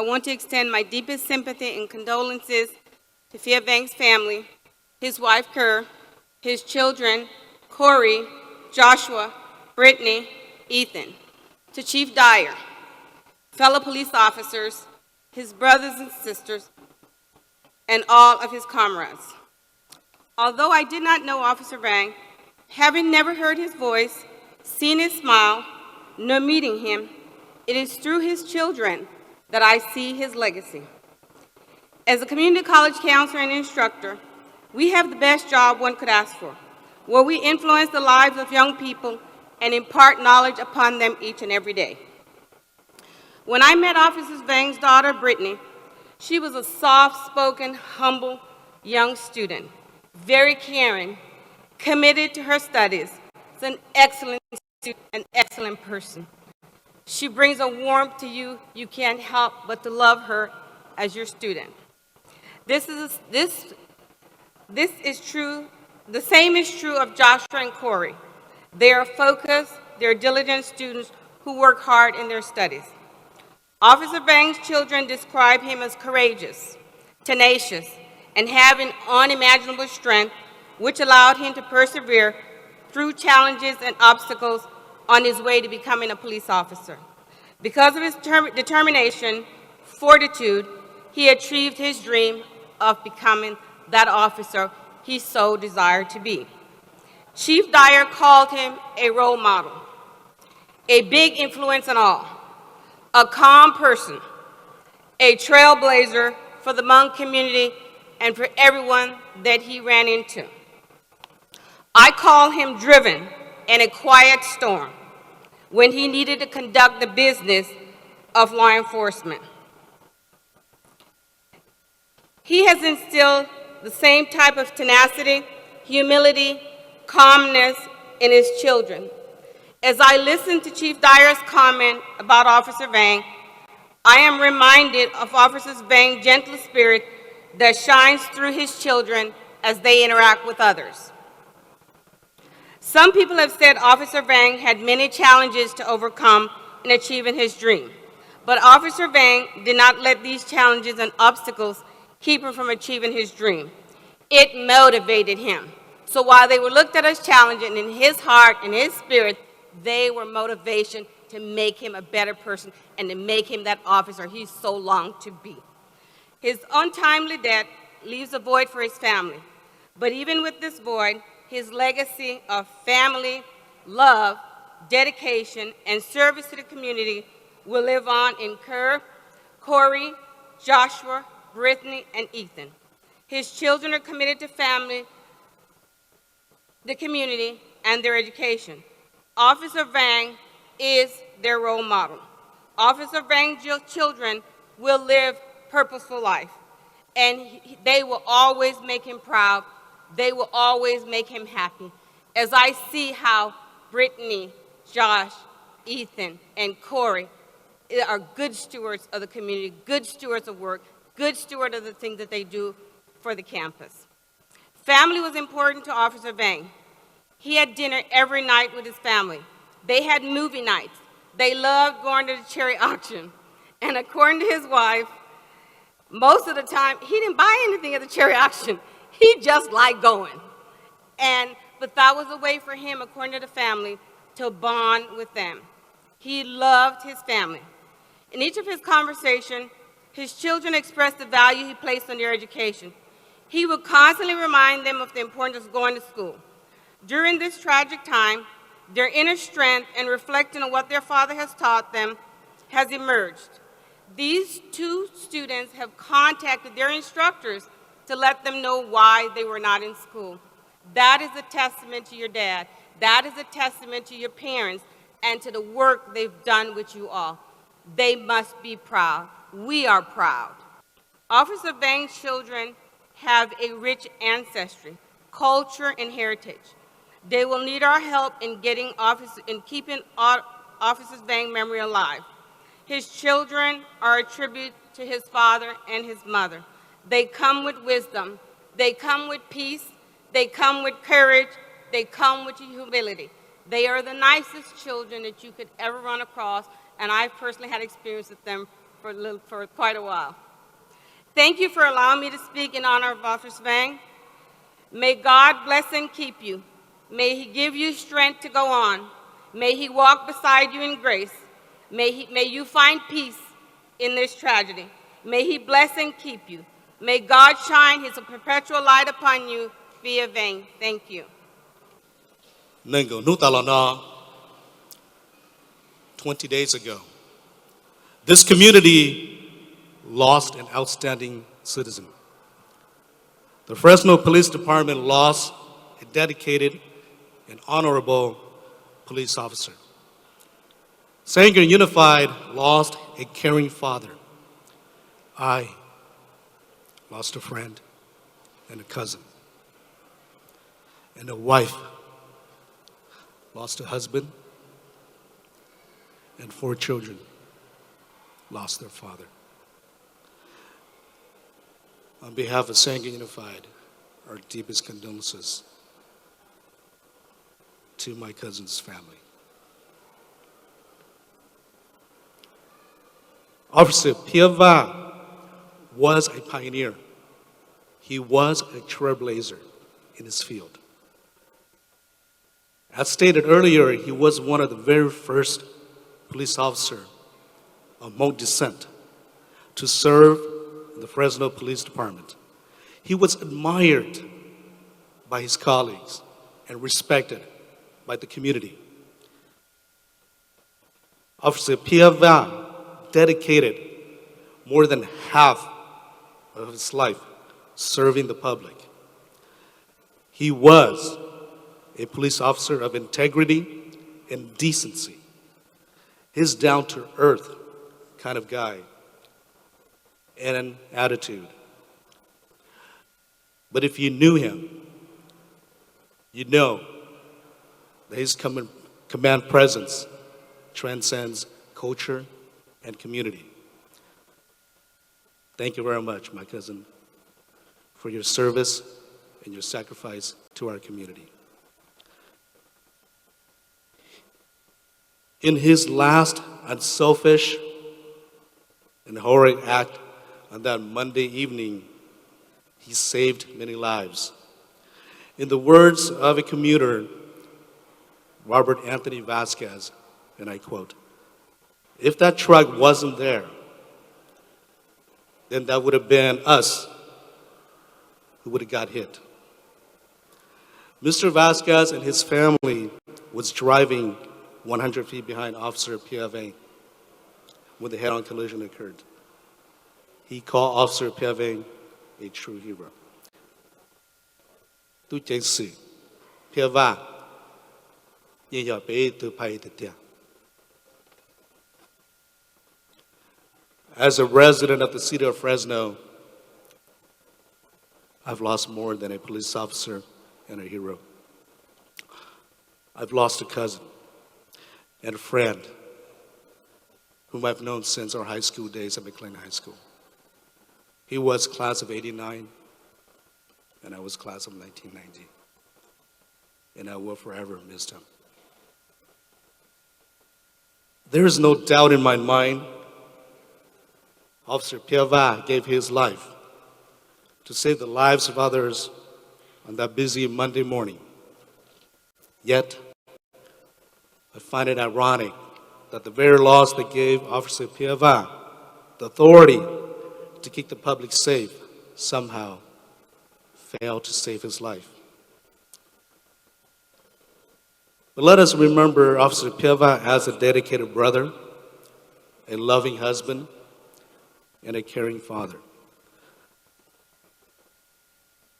want to extend my deepest sympathy and condolences to Phia Vang's family, his wife Kerr, his children Corey, Joshua, Brittany, Ethan, to Chief Dyer, fellow police officers, his brothers and sisters, and all of his comrades. Although I did not know Officer Vang, having never heard his voice, seen his smile, nor meeting him, it is through his children that I see his legacy. As a community college counselor and instructor, we have the best job one could ask for, where we influence the lives of young people and impart knowledge upon them each and every day. When I met Officer Vang's daughter, Brittany, she was a soft-spoken, humble young student, very caring, committed to her studies. She's an excellent student, an excellent person. She brings a warmth to you. You can't help but to love her as your student. This is true. The same is true of Joshua and Corey. They are focused, they're diligent students who work hard in their studies. Officer Vang's children describe him as courageous, tenacious, and having unimaginable strength, which allowed him to persevere through challenges and obstacles on his way to becoming a police officer. Because of his determination, fortitude, he achieved his dream of becoming that officer he so desired to be. Chief Dyer called him a role model, a big influence on all, a calm person, a trailblazer for the Hmong community and for everyone that he ran into. I call him driven in a quiet storm when he needed to conduct the business of law enforcement. He has instilled the same type of tenacity, humility, calmness in his children. As I listen to Chief Dyer's comment about Officer Vang, I am reminded of Officer Vang's gentle spirit that shines through his children as they interact with others. Some people have said Officer Vang had many challenges to overcome in achieving his dream, but Officer Vang did not let these challenges and obstacles keep him from achieving his dream. It motivated him. So while they were looked at as challenging, in his heart and his spirit, they were motivation to make him a better person and to make him that officer he so longed to be. His untimely death leaves a void for his family. But even with this void, his legacy of family, love, dedication, and service to the community will live on in Kerr, Corey, Joshua, Brittany, and Ethan. His children are committed to family, the community, and their education. Officer Vang is their role model. Officer Vang's children will live purposeful life, and they will always make him proud. They will always make him happy. As I see how Brittany, Josh, Ethan, and Corey are good stewards of the community, good stewards of work, good stewards of the things that they do for the campus. Family was important to Officer Vang. He had dinner every night with his family. They had movie nights. They loved going to the cherry auction. And according to his wife, most of the time, he didn't buy anything at the cherry auction. He just liked going. But that was a way for him, according to the family, to bond with them. He loved his family. In each of his conversations, his children expressed the value he placed on their education. He would constantly remind them of the importance of going to school. During this tragic time, their inner strength and reflecting on what their father has taught them has emerged. These two students have contacted their instructors to let them know why they were not in school. That is a testament to your dad. That is a testament to your parents and to the work they've done with you all. They must be proud. We are proud. Officer Vang's children have a rich ancestry, culture, and heritage. They will need our help in keeping Officer Vang's memory alive. His children are a tribute to his father and his mother. They come with wisdom. They come with peace. They come with courage. They come with humility. They are the nicest children that you could ever run across, and I've personally had experience with them for quite a while. Thank you for allowing me to speak in honor of Officer Vang. May God bless and keep you. May He give you strength to go on. May He walk beside you in grace. May you find peace in this tragedy. May He bless and keep you. May God shine His perpetual light upon you, Phia Vang. Thank you. 20 days ago, this community lost an outstanding citizen. The Fresno Police Department lost a dedicated and honorable police officer. Sanger Unified lost a caring father. I lost a friend and a cousin. And a wife lost a husband, and 4 children lost their father. On behalf of Sanger Unified, our deepest condolences to my cousin's family. Officer Phia was a pioneer. He was a trailblazer in his field. As stated earlier, he was one of the very first police officers of Hmong descent to serve in the Fresno Police Department. He was admired by his colleagues and respected by the community. Officer Phia dedicated more than half of his life serving the public. He was a police officer of integrity and decency. He's down-to-earth kind of guy and an attitude. But if you knew him, you know that his command presence transcends culture and community. Thank you very much, my cousin, for your service and your sacrifice to our community. In his last unselfish and heroic act on that Monday evening, he saved many lives. In the words of a commuter, Robert Anthony Vasquez, and I quote, "If that truck wasn't there, then that would have been us who would have got hit." Mr. Vasquez and his family was driving 100 feet behind Officer Phia Vang when the head-on collision occurred. He called Officer Phia Vang a true hero. Tu Jesse, Phia Vang, as a resident of the city of Fresno, I've lost more than a police officer and a hero. I've lost a cousin and a friend whom I've known since our high school days at McLean High School. He was class of '89, and I was class of 1990. And I will forever miss him. There is no doubt in my mind, Officer Phia gave his life to save the lives of others on that busy Monday morning. Yet, I find it ironic that the very laws that gave Officer Phia the authority to keep the public safe somehow failed to save his life. But let us remember Officer Phia as a dedicated brother, a loving husband, and a caring father.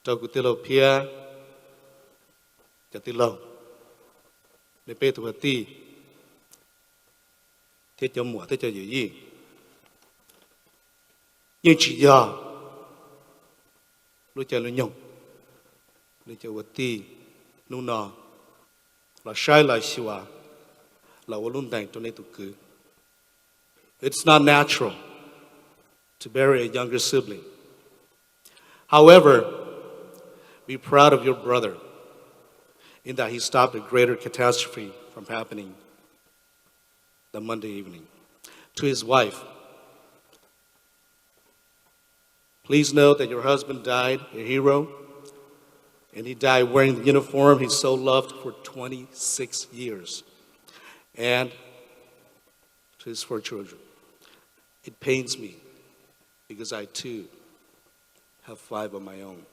Tokutilo Phia, Katilo. Lepe tu hati, thế cho mùa thế cho gì, nhưng chỉ giờ, lúc cho nó nhung, lúc cho hati, lúc nọ, là sai là siwa, là walun dang to ne tu cứ. It's not natural to bury a younger sibling. However, be proud of your brother in that he stopped a greater catastrophe from happening that Monday evening. To his wife, Please know that your husband died a hero, and he died wearing the uniform he so loved for 26 years, and to his 4 children. It pains me because I too have 5 of my own.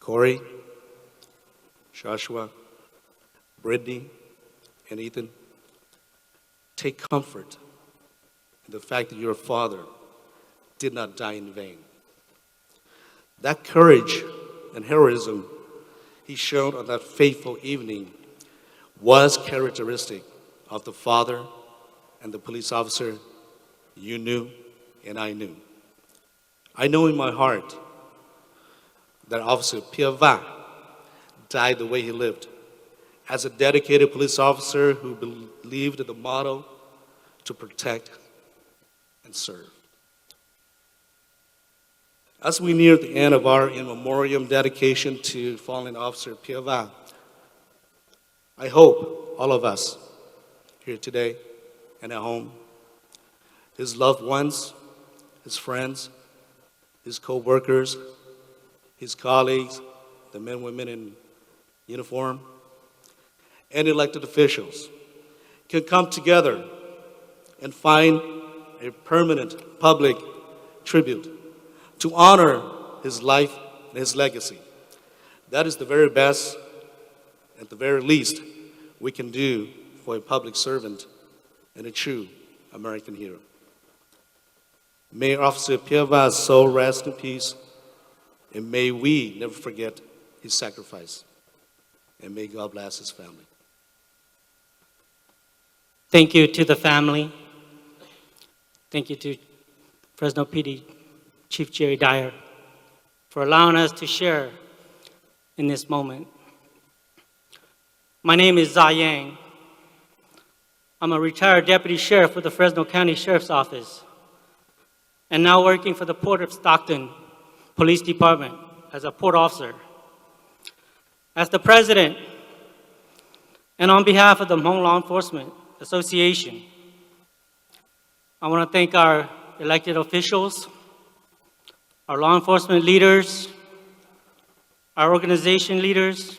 Corey, Joshua, Brittany, and Ethan, take comfort in the fact that your father did not die in vain. That courage and heroism he showed on that fateful evening was characteristic of the father and the police officer you knew and I knew. I know in my heart that Officer Phia died the way he lived, as a dedicated police officer who believed in the motto to protect and serve. As we near the end of our in memoriam dedication to fallen Officer Phia, I hope all of us here today and at home, his loved ones, his friends, his co-workers, his colleagues, the men and women in uniform, and elected officials can come together and find a permanent public tribute to honor his life and his legacy. That is the very best, at the very least, we can do for a public servant and a true American hero. May Officer Phia's soul rest in peace, and may we never forget his sacrifice. And may God bless his family. Thank you to the family. Thank you to Fresno PD Chief Jerry Dyer for allowing us to share in this moment. My name is Zha Yang. I'm a retired deputy sheriff with the Fresno County Sheriff's Office and now working for the Port of Stockton Police Department as a port officer. As the president, and on behalf of the Hmong Law Enforcement Association, I want to thank our elected officials, our law enforcement leaders, our organization leaders,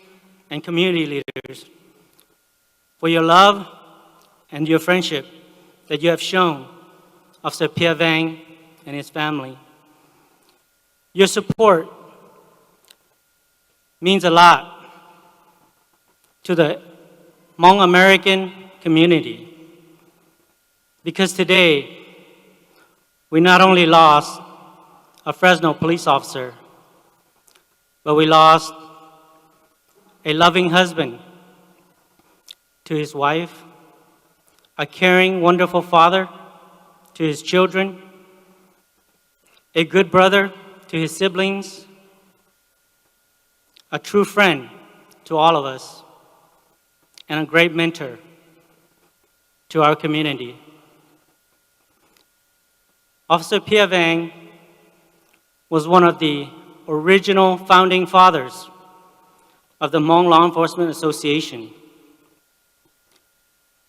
and community leaders for your love and your friendship that you have shown Officer Phia Vang and his family. Your support means a lot to the Hmong American community, because today we not only lost a Fresno police officer, but we lost a loving husband to his wife, a caring, wonderful father to his children, a good brother to his siblings, a true friend to all of us, and a great mentor to our community. Officer Phia Vang was one of the original founding fathers of the Hmong Law Enforcement Association.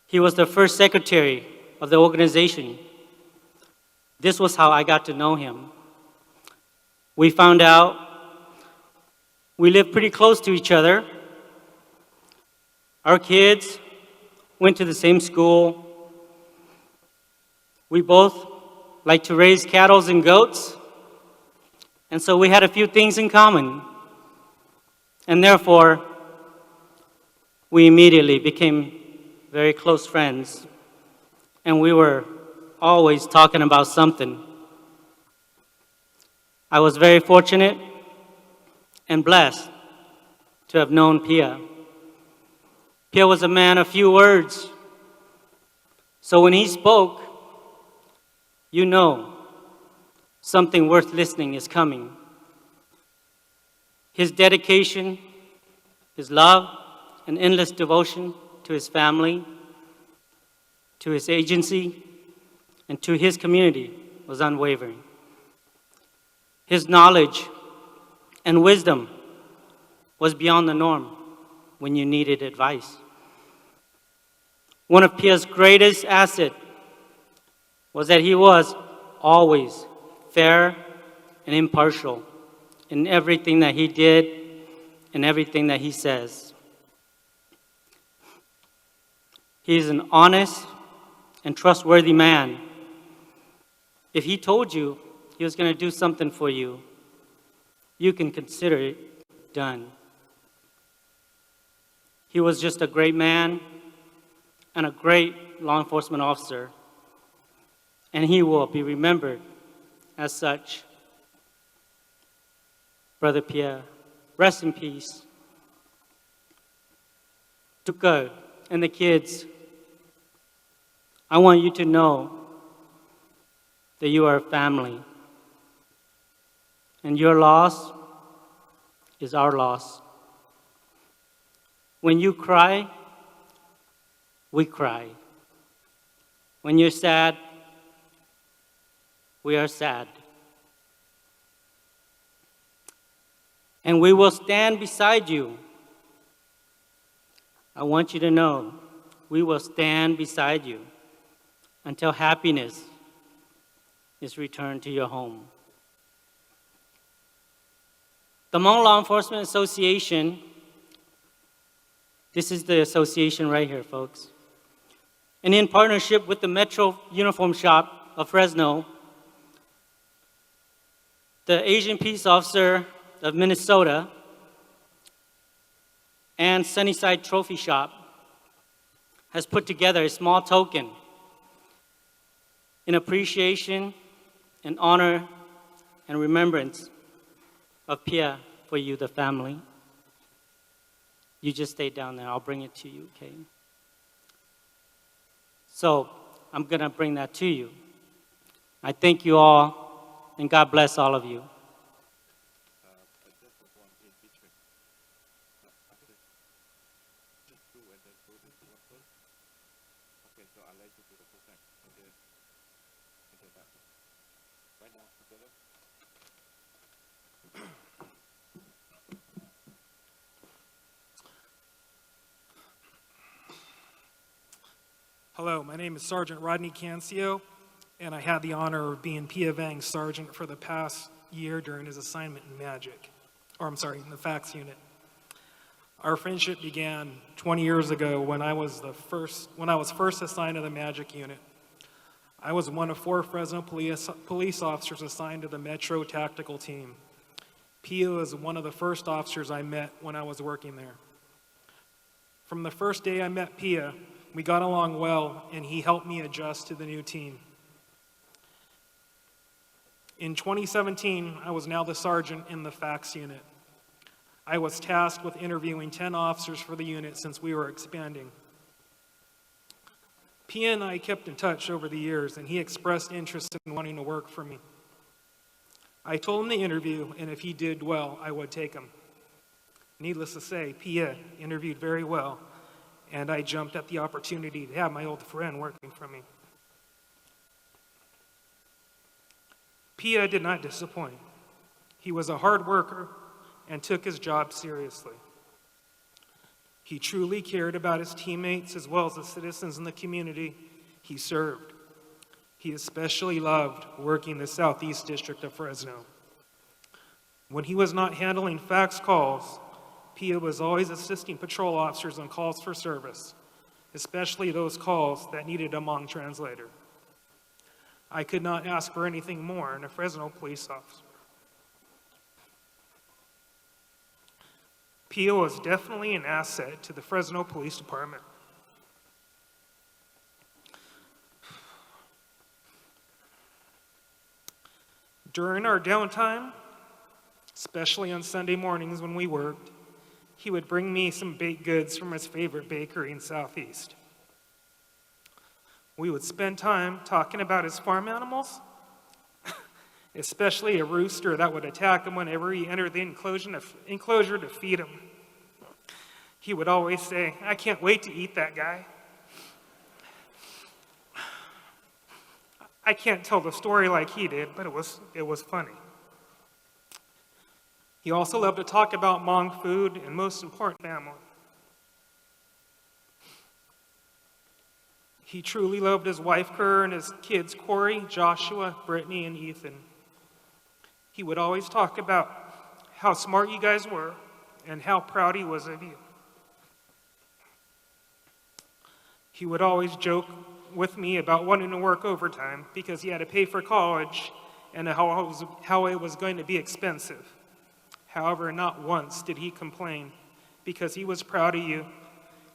He was the first secretary of the organization. This was how I got to know him. We found out we lived pretty close to each other. Our kids went to the same school. We both like to raise cattle and goats, and so we had a few things in common. And therefore, we immediately became very close friends, and we were always talking about something. I was very fortunate and blessed to have known Phia. Phia was a man of few words, so when he spoke, you know something worth listening is coming. His dedication, his love, and endless devotion to his family, to his agency, and to his community was unwavering. His knowledge and wisdom was beyond the norm when you needed advice. One of Phia's greatest assets was that he was always fair and impartial in everything that he did and everything that he says. He is an honest and trustworthy man. If he told you he was going to do something for you, you can consider it done. He was just a great man and a great law enforcement officer, and he will be remembered as such. Brother Phia, rest in peace. Tuka and the kids, I want you to know that you are a family, and your loss is our loss. When you cry, we cry. When you're sad, we are sad. And we will stand beside you. I want you to know we will stand beside you until happiness is returned to your home. The Hmong Law Enforcement Association, this is the association right here, folks. And in partnership with the Metro Uniform Shop of Fresno, the Asian Peace Officer of Minnesota, and Sunnyside Trophy Shop has put together a small token in appreciation and honor and remembrance of Phia for you, the family. You just stay down there. I'll bring it to you, okay? So I'm going to bring that to you. I thank you all, and God bless all of you. Hello, my name is Sergeant Rodney Cancio, and I had the honor of being Vang's sergeant for the past year during his assignment in in the FACS unit. Our friendship began 20 years ago when I was first assigned to the Magic unit. I was one of 4 Fresno police officers assigned to the Metro Tactical Team. Phia was one of the first officers I met when I was working there. From the first day I met Phia, we got along well, and he helped me adjust to the new team. In 2017, I was now the sergeant in the FACS unit. I was tasked with interviewing 10 officers for the unit since we were expanding. Phia and I kept in touch over the years, and he expressed interest in wanting to work for me. I told him to interview, and if he did well, I would take him. Needless to say, Phia interviewed very well, and I jumped at the opportunity to have my old friend working for me. Phia did not disappoint. He was a hard worker and took his job seriously. He truly cared about his teammates as well as the citizens in the community he served. He especially loved working the Southeast District of Fresno. When he was not handling fax calls, Phia was always assisting patrol officers on calls for service, especially those calls that needed a Hmong translator. I could not ask for anything more in a Fresno police officer. Phia was definitely an asset to the Fresno Police Department. During our downtime, especially on Sunday mornings when we worked, he would bring me some baked goods from his favorite bakery in Southeast. We would spend time talking about his farm animals, especially a rooster that would attack him whenever he entered the enclosure to feed him. He would always say, "I can't wait to eat that guy." I can't tell the story like he did, but it was funny. He also loved to talk about Hmong food and, most important, family. He truly loved his wife, Kerr, and his kids, Corey, Joshua, Brittany, and Ethan. He would always talk about how smart you guys were and how proud he was of you. He would always joke with me about wanting to work overtime because he had to pay for college and how it was going to be expensive. However, not once did he complain because he was proud of you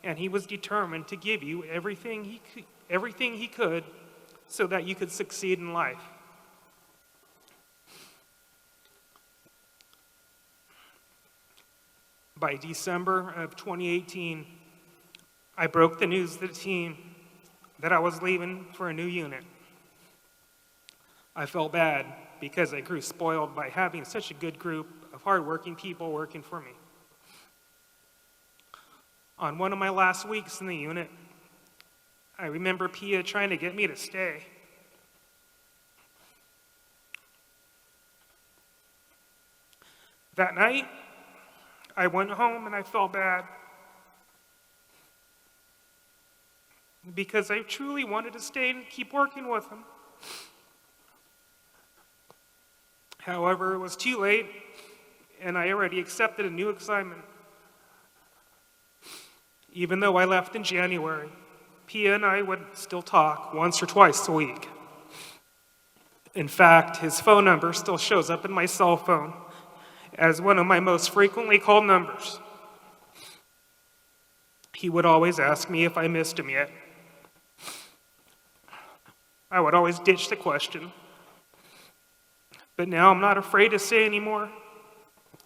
and he was determined to give you everything he could so that you could succeed in life. By December of 2018, I broke the news to the team that I was leaving for a new unit. I felt bad because I grew spoiled by having such a good group of hardworking people working for me. On one of my last weeks in the unit, I remember Phia trying to get me to stay. That night, I went home and I felt bad because I truly wanted to stay and keep working with him. However, it was too late and I already accepted a new assignment. Even though I left in January, Phia and I would still talk once or twice a week. In fact, his phone number still shows up in my cell phone as one of my most frequently called numbers. He would always ask me if I missed him yet. I would always ditch the question. But now I'm not afraid to say anymore.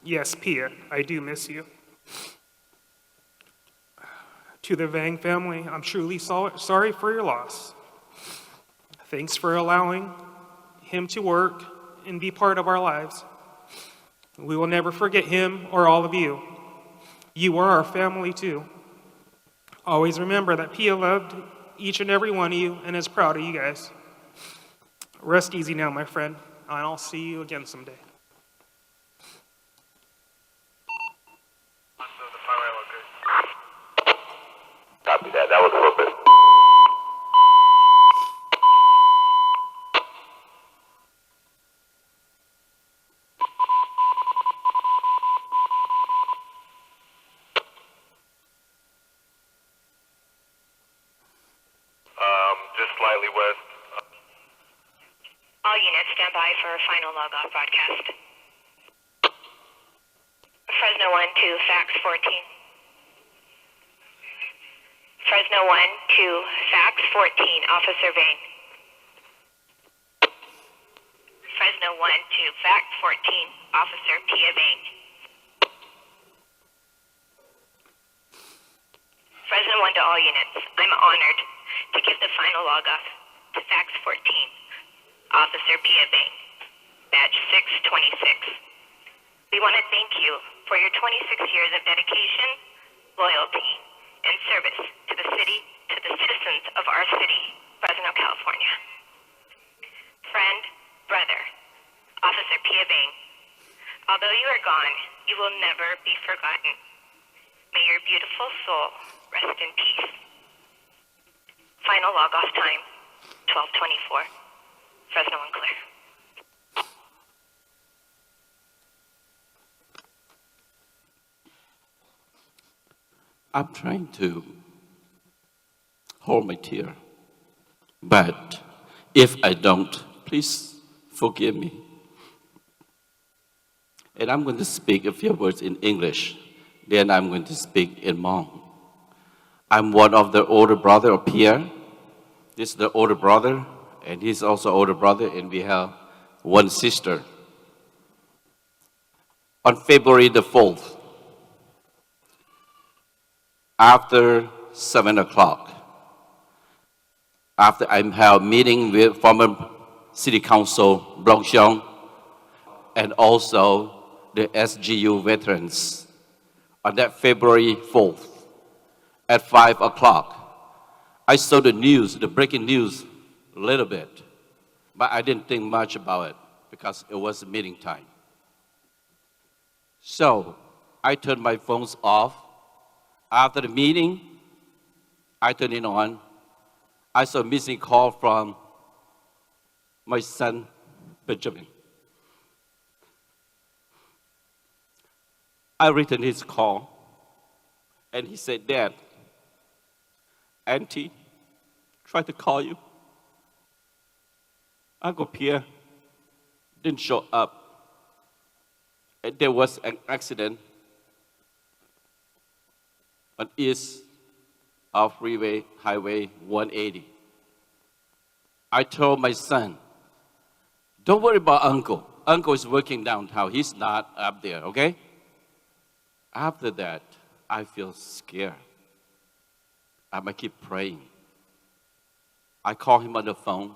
Yes, Phia, I do miss you. To the Vang family, I'm truly sorry for your loss. Thanks for allowing him to work and be part of our lives. We will never forget him or all of you. You are our family too. Always remember that Phia loved each and every one of you and is proud of you guys. Rest easy now, my friend, and I'll see you again someday. Copy that. That was perfect. Just slightly west. All units stand by for a final log-off broadcast. Fresno 1 to fax 14. Fresno 1 to fax 14, Officer Vang. Fresno 1 to fax 14, Officer Phia Vang. Fresno 1 to all units. I'm honored to give the final log-off to fax 14, Officer Phia Vang, badge 626. We want to thank you for your 26 years of dedication, loyalty, and service to the city, to the citizens of our city, Fresno, California. Friend, brother, Officer Phia Vang, although you are gone, you will never be forgotten. May your beautiful soul rest in peace. Final log-off time, 12:24. Fresno and clear. I'm trying to hold my tear, but if I don't, please forgive me. And I'm going to speak a few words in English, then I'm going to speak in Hmong. I'm one of the older brother of Phia. This is the older brother, and he's also older brother, and we have one sister. On February the 4th, after 7 o'clock, after I had a meeting with former City Council Block Xiong and also the SGU veterans, on that February 4th, at 5 o'clock, I saw the news, the breaking news, a little bit, but I didn't think much about it because it was meeting time. So I turned my phones off. After the meeting, I turned it on. I saw a missing call from my son, Benjamin. I returned his call, and he said, Dad, Auntie tried to call you. Uncle Phia didn't show up. And there was an accident on east of Highway 180. I told my son, don't worry about Uncle. Uncle is working downtown. He's not up there, okay? After that, I feel scared. I might keep praying. I call him on the phone,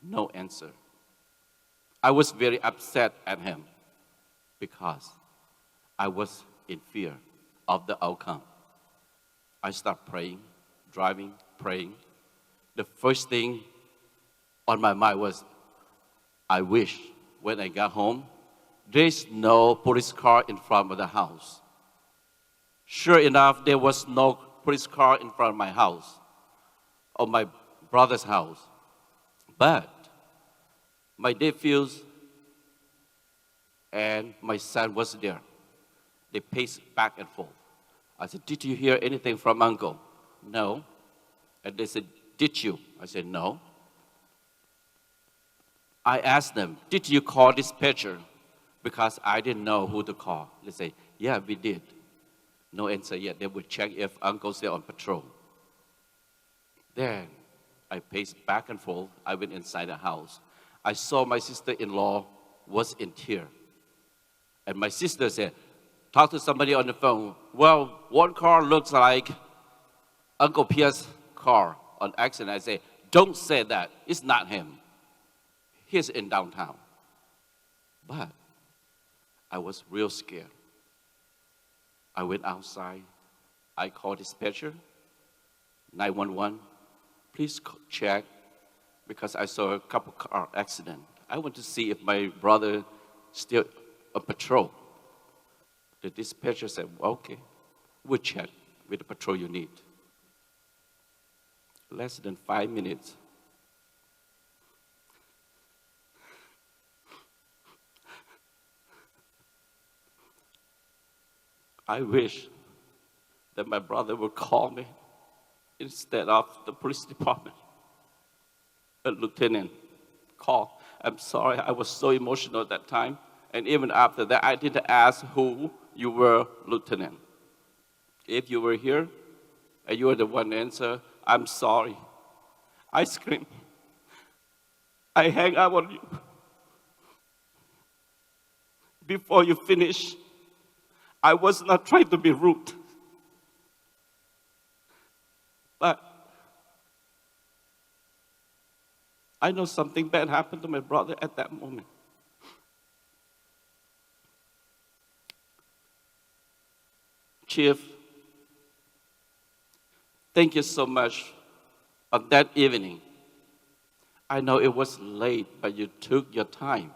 no answer. I was very upset at him because I was in fear of the outcome. I start praying, driving, praying. The first thing on my mind was, I wish when I got home, there's no police car in front of the house. Sure enough, there was no police car in front of my house, or my brother's house. But my nephews and my son was there. They paced back and forth. I said, did you hear anything from Uncle? No. And they said, did you? I said, no. I asked them, did you call dispatcher? Because I didn't know who to call. They say, yeah, we did. No answer yet. They would check if Uncle's there on patrol. Then I paced back and forth. I went inside the house. I saw my sister-in-law was in tears. And my sister said, talk to somebody on the phone. Well, one car looks like Uncle Phia's car on accident. I say, don't say that. It's not him. He's in downtown. But I was real scared. I went outside. I called dispatcher, 911. Please check, because I saw a couple car accident. I want to see if my brother still on patrol. The dispatcher said, okay, we'll check with the patrol unit. Less than 5 minutes. I wish that my brother would call me instead of the police department. A lieutenant called. I'm sorry, I was so emotional at that time. And even after that, I didn't ask who you were, Lieutenant. If you were here and you were the one to answer, I'm sorry. I screamed. I hang up on you. Before you finish, I was not trying to be rude. But I know something bad happened to my brother at that moment. Chief, thank you so much on that evening. I know it was late, but you took your time.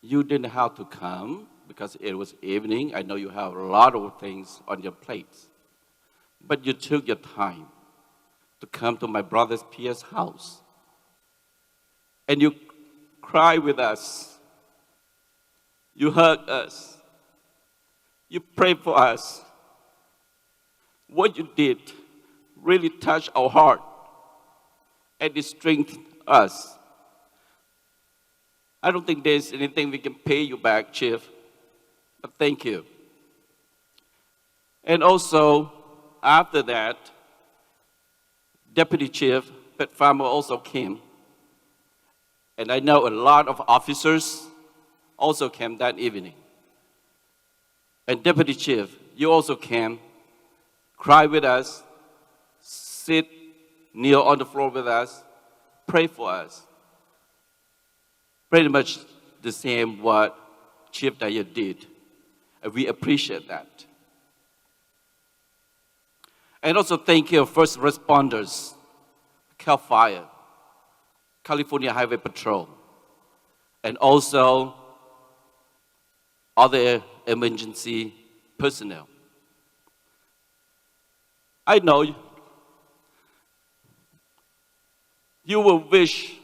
You didn't have to come because it was evening. I know you have a lot of things on your plates. But you took your time to come to my brother Phia's house. And you cried with us. You hugged us. You prayed for us. What you did really touched our heart, and it strengthened us. I don't think there's anything we can pay you back, Chief, but thank you. And also, after that, Deputy Chief Pet Farmer also came. And I know a lot of officers also came that evening. And Deputy Chief, you also came, cry with us, sit, kneel on the floor with us, pray for us. Pretty much the same what Chief Dyer did. And we appreciate that. And also thank you, first responders, CAL FIRE, California Highway Patrol, and also other emergency personnel. I know you will wish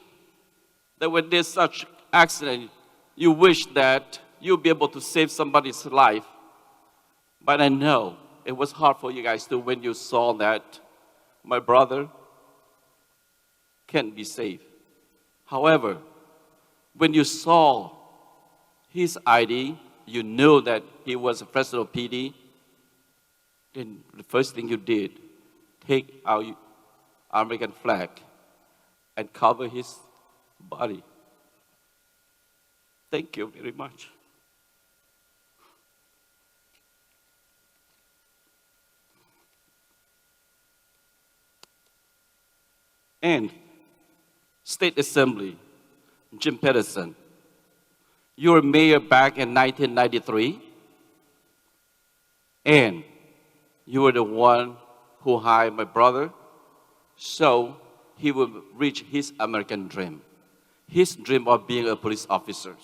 that when there's such accident, you wish that you'll be able to save somebody's life. But I know it was hard for you guys too when you saw that my brother can't be saved. However, when you saw his ID, you knew that he was a Fresno PD, then the first thing you did, take our American flag and cover his body. Thank you very much. And State Assembly, Jim Pedersen, you were mayor back in 1993, and you were the one who hired my brother so he would reach his American dream, his dream of being a police officer.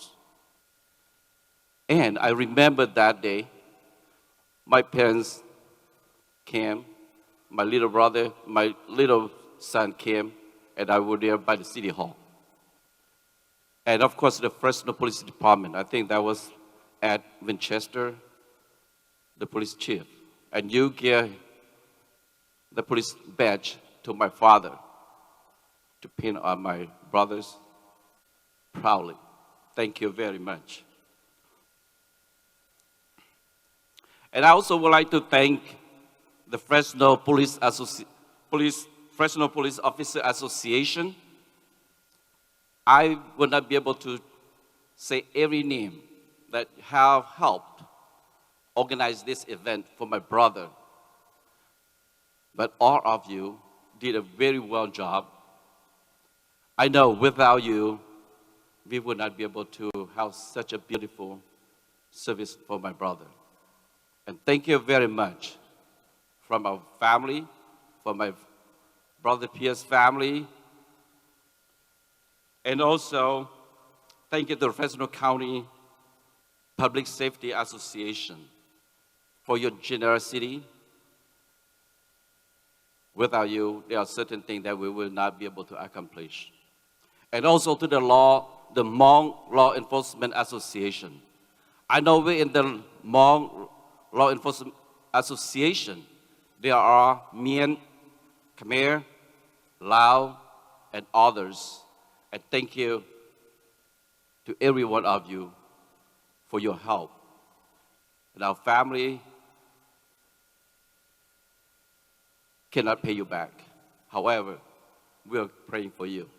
And I remember that day, my parents came, my little brother, my little son came, and I was there by the city hall. And of course, the Fresno Police Department, I think that was at Winchester, the police chief. And you gave the police badge to my father to pin on my brothers proudly. Thank you very much. And I also would like to thank the Fresno Fresno Police Officer Association. I would not be able to say every name that have helped organize this event for my brother. But all of you did a very well job. I know without you, we would not be able to have such a beautiful service for my brother. And thank you very much from our family, from my brother Phia's family, and also thank you to the Fresno County Public Safety Association for your generosity. Without you, there are certain things that we will not be able to accomplish. And also to the Hmong Law Enforcement Association. I know we in the Hmong Law Enforcement Association, there are Mien, Khmer, Lao, and others. And thank you to every one of you for your help. And our family cannot pay you back. However, we are praying for you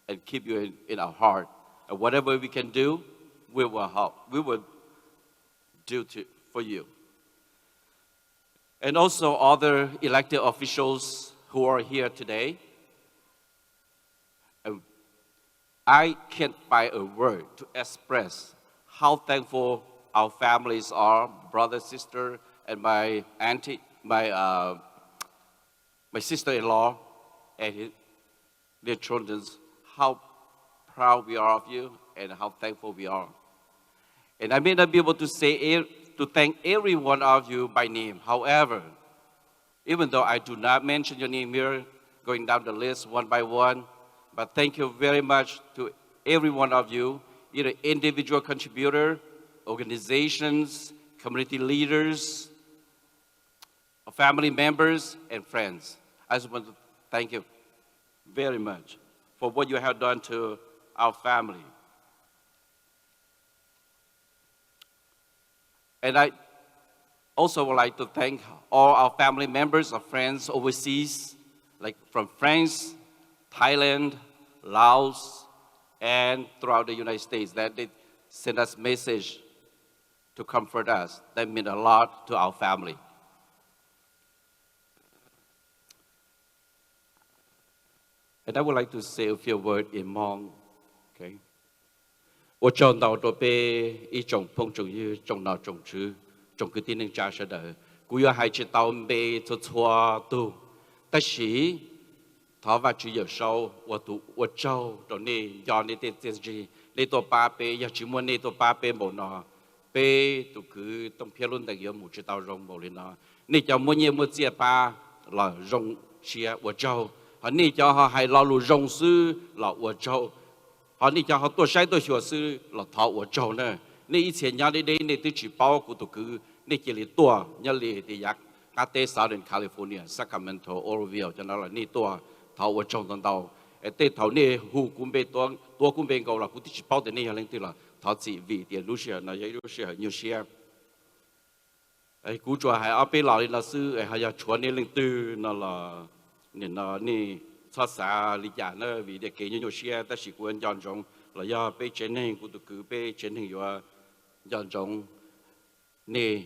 and keep you in our heart. And whatever we can do, we will help. We will do for you. And also other elected officials who are here today. I can't find a word to express how thankful our families are, brother, sister, and my auntie, my sister-in-law, and their children, how proud we are of you and how thankful we are. And I may not be able to thank every one of you by name. However, even though I do not mention your name here, going down the list one by one, but thank you very much to every one of you, either individual contributor, organizations, community leaders, family members, and friends. I just want to thank you very much for what you have done to our family. And I also would like to thank all our family members or friends overseas, like from France, Thailand, Laos, and throughout the United States, that they send us message to comfort us. That meant a lot to our family. And I would like to say a few words in Hmong, okay? 我长到都被一种碰种于种闹种子，种个点能加上的，古有还知道被做错都，但是他ว่า只有少我招到你要你的这些你ตัวป้าเปอยากชิมวันนี่ตัวป้าเปหมดเนาะเปตัวคือต้องเพียรุ่นแต่เยอะหมู่จะ到รงหมดเลยเนาะนี่จะมั่วเยี่ยมมั่วเจียป้าหล่อรงเชีย我招อันนี้จะให้เรารู้รงซื้อหล่อ我招อันนี้จะเขาตัวใช้ตัวชัวซื้อหล่อท้อ我招呢你以前伢你对举报古都คือ你这里多伢里的呀，阿在 Southern California Sacramento Oroville 就那了你多头我中等到，对头你户管被多管被够了，古对举报的你还能对了，头自为的路线那也路线有些。cú chùa hay ở bên lào là sư hay là chùa nên linh tư nó là nên nó nè thoát xa lý giải nó vì để kể nhiều xe ta chỉ quên chọn trong là do bên trên hình của tụi cứ bên trên hình do chọn trong nè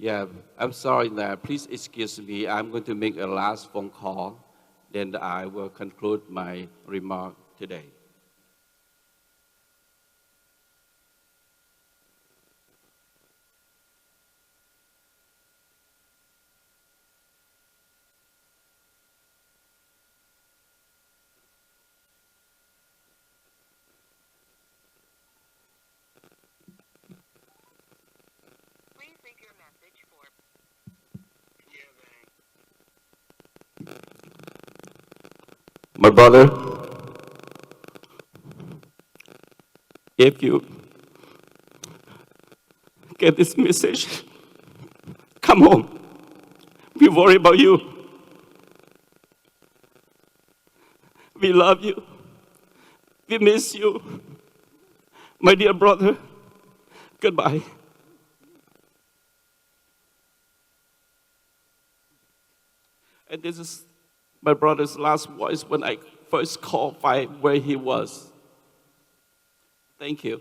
yeah I'm sorry that please excuse me I'm going to make a last phone call then I will conclude my remark today. My brother, if you get this message, come home. We worry about you. We love you. We miss you. My dear brother, goodbye. And this is my brother's last voice when I first called by where he was. Thank you.